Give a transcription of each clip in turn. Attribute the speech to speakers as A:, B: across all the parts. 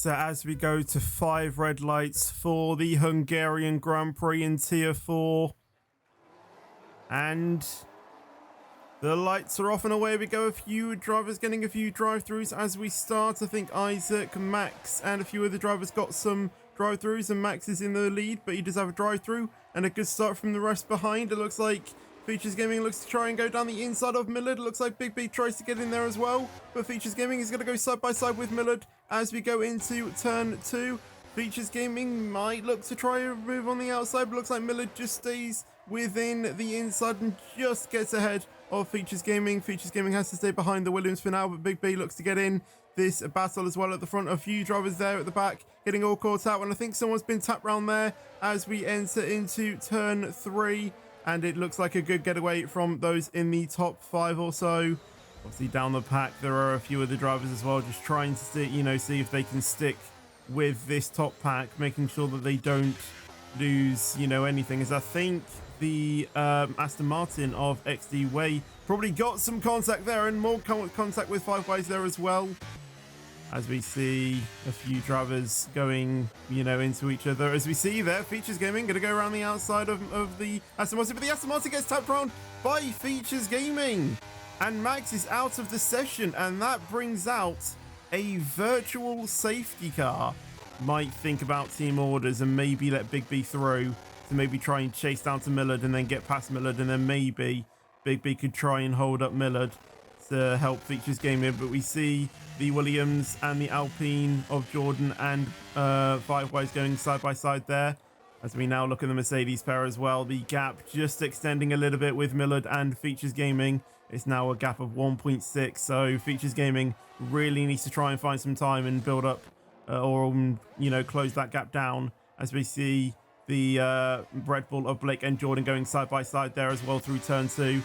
A: So as we go to 5 red lights for the Hungarian Grand Prix in Tier 4. And the lights are off and away we go. A few drivers getting a few drive-throughs as we start. I think Isaac, Max and a few other drivers got some drive-throughs, and Max is in the lead, but he does have a drive-through and a good start from the rest behind. It looks like Features Gaming looks to try and go down the inside of Millard. It looks like Big B tries to get in there as well, but Features Gaming is going to go side by side with Millard as we go into turn 2. Features Gaming might look to try and move on the outside, but looks like Millard just stays within the inside and just gets ahead of Features Gaming. Features Gaming has to stay behind the Williams for now, but Big B looks to get in this battle as well at the front. A few drivers there at the back getting all caught out, and I think someone's been tapped round there as we enter into turn 3. And it looks like a good getaway from those in the top 5 or so. Obviously down the pack there are a few other drivers as well, just trying to see if they can stick with this top pack, making sure that they don't lose anything. As I think the Aston Martin of XD Way probably got some contact there, and more contact with Five Ways there as well. As we see a few drivers going, into each other. As we see there, Features Gaming going to go around the outside of the Aston Martin, but the Aston Martin gets tapped around by Features Gaming. And Max is out of the session, and that brings out a virtual safety car. Might think about team orders and maybe let Big B through to maybe try and chase down to Millard and then get past Millard, and then maybe Big B could try and hold up Millard to help Features Gaming. But we see the Williams and the Alpine of Jordan and Five Ways going side by side there. As we now look at the Mercedes pair as well, the gap just extending a little bit with Millard and Features Gaming. It's now a gap of 1.6, so Features Gaming really needs to try and find some time and build up or close that gap down, as we see the Red Bull of Blake and Jordan going side by side there as well through turn 2.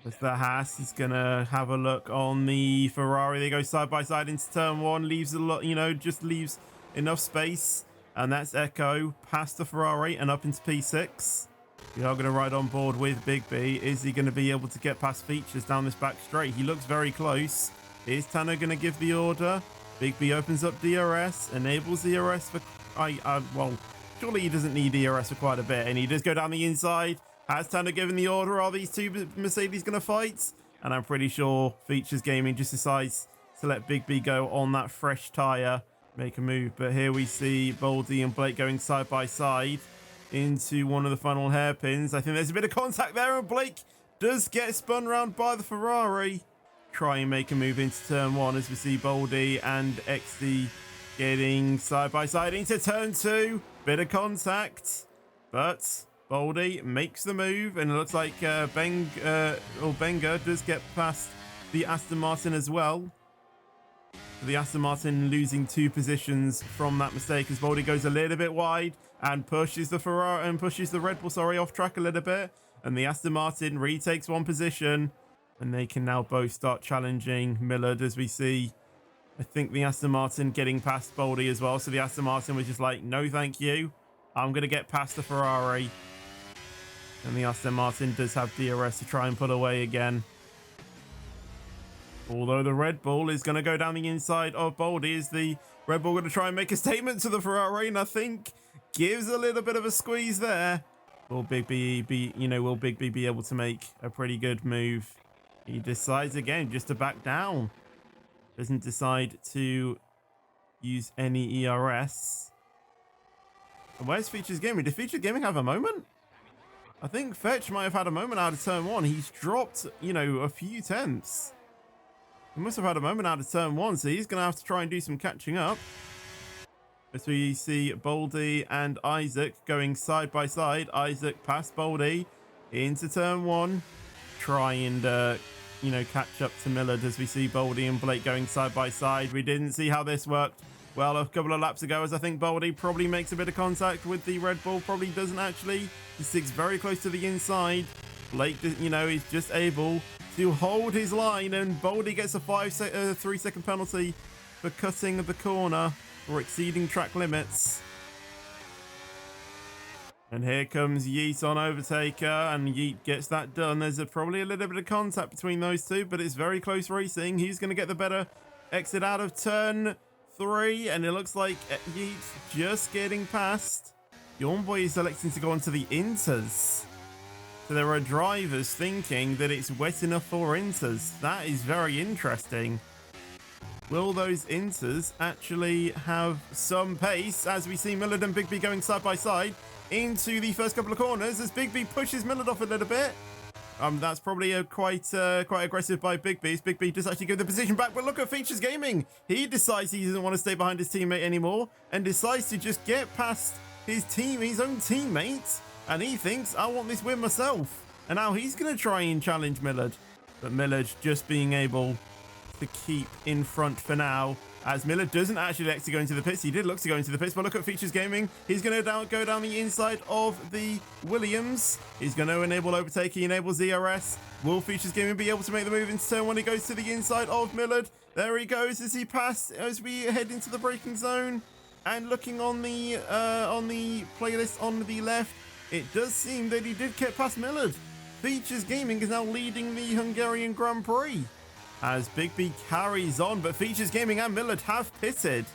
A: As the Haas is going to have a look on the Ferrari. They go side by side into turn 1. Leaves a lot, just leaves enough space. And that's Echo past the Ferrari and up into P6. We are going to ride on board with Big B. Is he going to be able to get past Features down this back straight? He looks very close. Is Tanner going to give the order? Big B opens up DRS, enables DRS for... well, surely he doesn't need DRS for quite a bit. And he does go down the inside. Has Tanner given the order? Are these two Mercedes going to fight? And I'm pretty sure Features Gaming just decides to let Big B go on that fresh tyre, make a move. But here we see Boldy and Blake going side by side into one of the final hairpins. I think there's a bit of contact there, and Blake does get spun round by the Ferrari. Try and make a move into turn 1 as we see Boldy and XD getting side by side into turn 2. Bit of contact, but Boldy makes the move, and it looks like Benga does get past the Aston Martin as well. The Aston Martin losing 2 positions from that mistake as Boldy goes a little bit wide and pushes the Ferrari and pushes the Red Bull, off track a little bit. And the Aston Martin retakes 1 position, and they can now both start challenging Millard as we see. I think the Aston Martin getting past Boldy as well. So the Aston Martin was just like, no, thank you. I'm going to get past the Ferrari. And the Aston Martin does have DRS to try and pull away again. Although the Red Bull is going to go down the inside of Boldy. Is the Red Bull going to try and make a statement to the Ferrari? And I think gives a little bit of a squeeze there. Will Big B be able to make a pretty good move? He decides again just to back down. Doesn't decide to use any ERS. And where's Features Gaming? Did Features Gaming have a moment? I think Fetch might have had a moment out of turn 1. He's dropped, a few tenths. He must have had a moment out of turn 1, so he's going to have to try and do some catching up. As we see Boldy and Isaac going side by side. Isaac past Boldy into turn 1. Try and, catch up to Millard as we see Boldy and Blake going side by side. We didn't see how this worked well a couple of laps ago, as I think Boldy probably makes a bit of contact with the Red Bull. Probably doesn't actually. He sticks very close to the inside. Blake, is just able to hold his line, and Boldy gets a 3-second penalty for cutting the corner or exceeding track limits. And here comes Yeet on overtaker, and Yeet gets that done. There's probably a little bit of contact between those two, but it's very close racing. Who's going to get the better exit out of turn 3, and it looks like Yeet's just getting past. Yawn Boy is electing to go onto the inters. So there are drivers thinking that it's wet enough for inters. That is very interesting. Will those inters actually have some pace as we see Millard and Bigby going side by side into the first couple of corners as Bigby pushes Millard off a little bit? That's probably quite aggressive by Bigby. As Bigby does actually give the position back, but look at Features Gaming. He decides he doesn't want to stay behind his teammate anymore and decides to just get past his own teammate, and he thinks, I want this win myself. And now he's going to try and challenge Millard, but Millard just being able to keep in front for now, as Millard doesn't actually like to go into the pits. He did look to go into the pits, but look at Features Gaming. He's going to go down the inside of the Williams. He's going to enable overtake. He enables ERS. Will Features Gaming be able to make the move into turn when he goes to the inside of Millard? There he goes as he passed, as we head into the braking zone. And looking on the playlist on the left, it does seem that he did get past Millard. Features Gaming is now leading the Hungarian Grand Prix as Bigby carries on, but Features Gaming and Millard have pitted.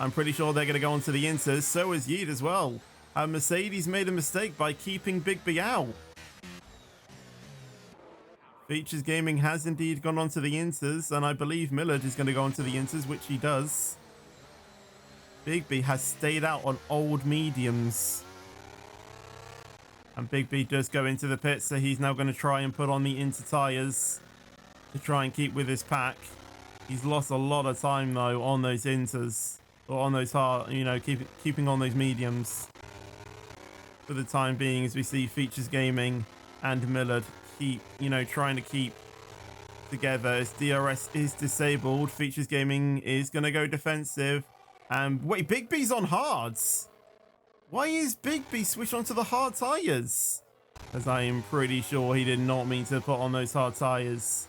A: I'm pretty sure they're going to go onto the inters, so is Yeet as well. And Mercedes made a mistake by keeping Bigby out. Features Gaming has indeed gone onto the inters, and I believe Millard is going to go onto the inters, which he does. Bigby has stayed out on old mediums. And Bigby does go into the pit, so he's now going to try and put on the inter tyres to try and keep with his pack. He's lost a lot of time though on those inters, or on those hard, keeping on those mediums for the time being, as we see Features Gaming and Millard keep, trying to keep together as DRS is disabled. Features Gaming is going to go defensive. And wait, Bigby's on hards. Why is Bigby switched onto the hard tyres? As I am pretty sure he did not mean to put on those hard tyres.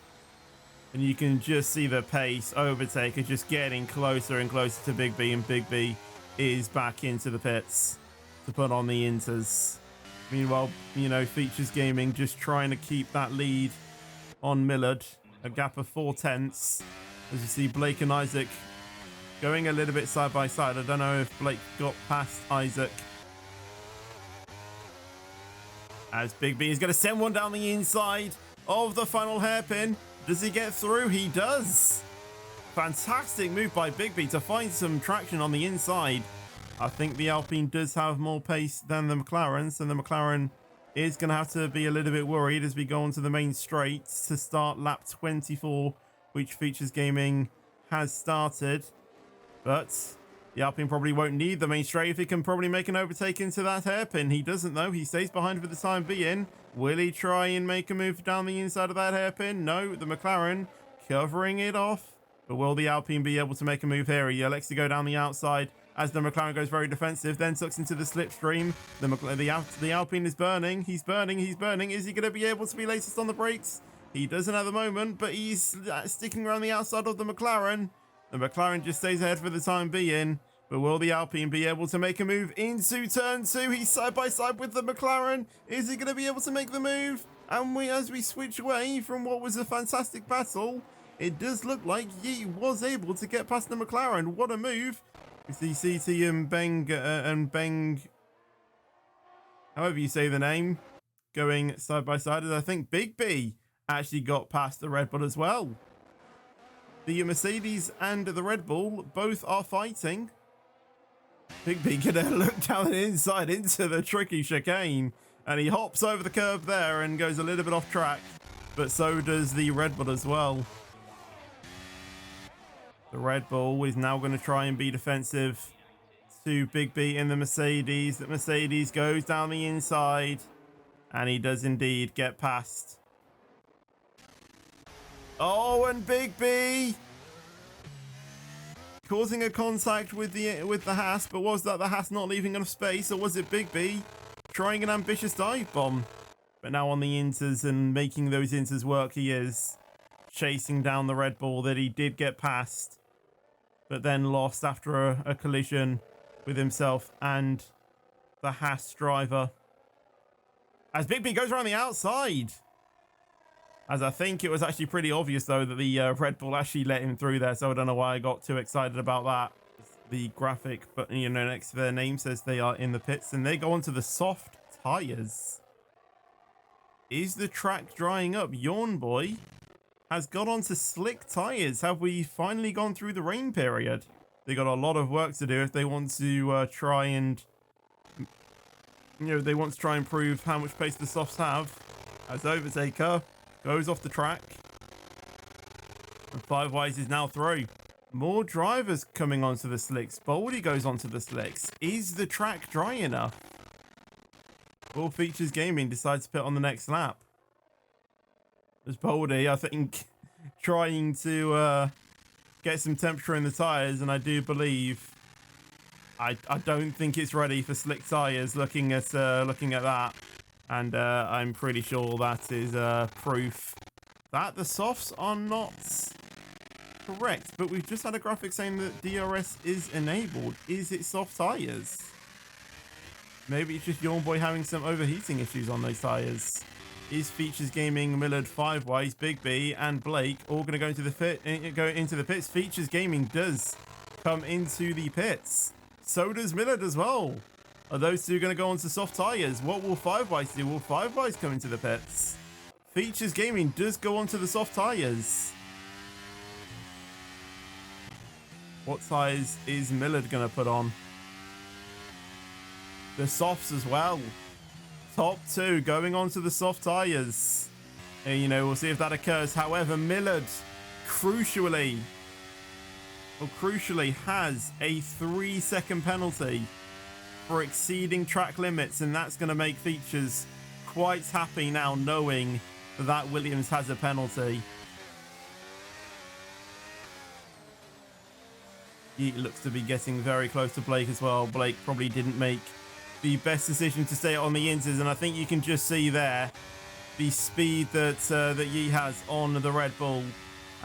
A: And you can just see the pace overtake is just getting closer and closer to Bigby, and Bigby is back into the pits to put on the inters. Meanwhile, Features Gaming just trying to keep that lead on Millard, a gap of 4/10. As you see Blake and Isaac going a little bit side by side. I don't know if Blake got past Isaac. As Bigby is going to send one down the inside of the final hairpin. Does he get through? He does. Fantastic move by Bigby to find some traction on the inside. I think the Alpine does have more pace than the McLaren, so the McLaren is going to have to be a little bit worried as we go onto the main straight to start lap 24, which Features Gaming has started. But the Alpine probably won't need the main straight if he can probably make an overtake into that hairpin. He doesn't though. He stays behind for the time being. Will he try and make a move down the inside of that hairpin? No, the McLaren covering it off. But will the Alpine be able to make a move here? He elects to go down the outside as the McLaren goes very defensive, then tucks into the slipstream. The Alpine is burning. He's burning. He's burning. Is he going to be able to be latest on the brakes? He doesn't at the moment, but he's sticking around the outside of the McLaren. The McLaren just stays ahead for the time being. But will the Alpine be able to make a move into turn 2? He's side by side with the McLaren. Is he going to be able to make the move? And as we switch away from what was a fantastic battle, it does look like he was able to get past the McLaren. What a move. We see CT and Beng, however you say the name, going side by side. As I think Bigby actually got past the Red Bull as well. The Mercedes and the Red Bull both are fighting. Bigby gonna look down the inside into the tricky chicane, and he hops over the curb there and goes a little bit off track, but so does the Red Bull as well. The Red Bull is now going to try and be defensive to Bigby in the Mercedes. The Mercedes goes down the inside, and he does indeed get past. Oh, and Bigby causing a contact with the Haas, but was that the Haas not leaving enough space, or was it Bigby trying an ambitious dive bomb? But now on the inters and making those inters work, he is chasing down the Red Bull that he did get past, but then lost after a collision with himself and the Haas driver. As Bigby goes around the outside. As I think it was actually pretty obvious, though, that the Red Bull actually let him through there, so I don't know why I got too excited about that. the graphic, but next to their name says they are in the pits, and they go onto the soft tires. Is the track drying up? Yawn Boy has got onto slick tires. Have we finally gone through the rain period? They got a lot of work to do if they want to try and they want to try and prove how much pace the softs have. As Overtaker goes off the track, and Five Wise is now through. More drivers coming onto the slicks. Baldy goes onto the slicks. Is the track dry enough? All Features Gaming decides to put on the next lap. As Baldy, I think, trying to get some temperature in the tires, and I do believe I don't think it's ready for slick tires. Looking at that, and I'm pretty sure that is proof that the softs are not correct. But we've just had a graphic saying that DRS is enabled. Is it soft tires? Maybe it's just Yawn Boy having some overheating issues on those tires. Is Features Gaming, Millard, Five Wise, Big B, and Blake all going to go into the pits? Features Gaming does come into the pits. So does Millard as well. Are those two going to go onto soft tires? What will Five Wise do? Will Five Wise come into the pits? Features Gaming does go onto the soft tires. What tires is Millard going to put on? The softs as well. Top two going onto the soft tires. And, we'll see if that occurs. However, Millard crucially has a 3-second penalty for exceeding track limits, and that's going to make Features quite happy now knowing that Williams has a penalty. He looks to be getting very close to Blake as well. Blake probably didn't make the best decision to stay on the Inters, and I think you can just see there the speed that Yi has on the Red Bull,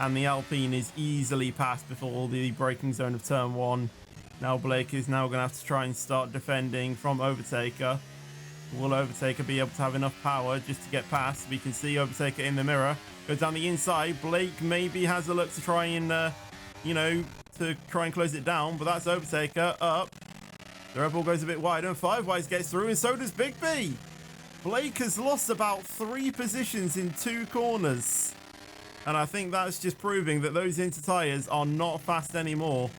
A: and the Alpine is easily passed before the braking zone of turn 1. Now Blake is now going to have to try and start defending from Overtaker. Will Overtaker be able to have enough power just to get past? We can see Overtaker in the mirror. Goes down the inside. Blake maybe has a look to try and, to try and close it down, but that's Overtaker up. The Red Bull goes a bit wide, and Five Wise gets through, and so does Big B. Blake has lost about 3 positions in 2 corners. And I think that's just proving that those Inter tyres are not fast anymore.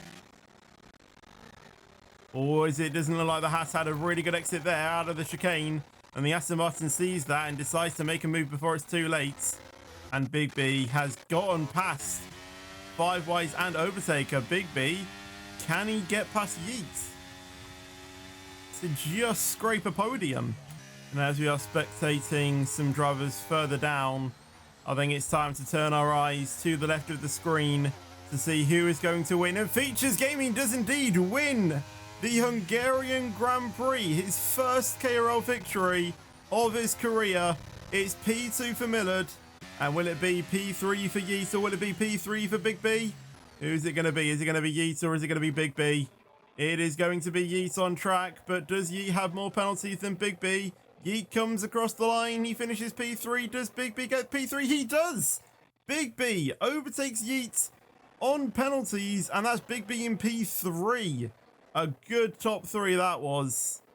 A: Or is it doesn't look like the Haas had a really good exit there out of the chicane. And the Aston Martin sees that and decides to make a move before it's too late. And Big B has gotten past Five Wise and Overtaker. Big B, can he get past Yeet to just scrape a podium? And as we are spectating some drivers further down, I think it's time to turn our eyes to the left of the screen to see who is going to win. And Features Gaming does indeed win the Hungarian Grand Prix, his first KRL victory of his career. It's P2 for Millard, and will it be P3 for Yeet, or will it be P3 for Big B? Who's it going to be? Is it going to be Yeet, or is it going to be Big B? It is going to be Yeet on track, but does Yeet have more penalties than Big B? Yeet comes across the line, he finishes P3. Does Big B get P3? He does! Big B overtakes Yeet on penalties, and that's Big B in P3. A good top 3 that was.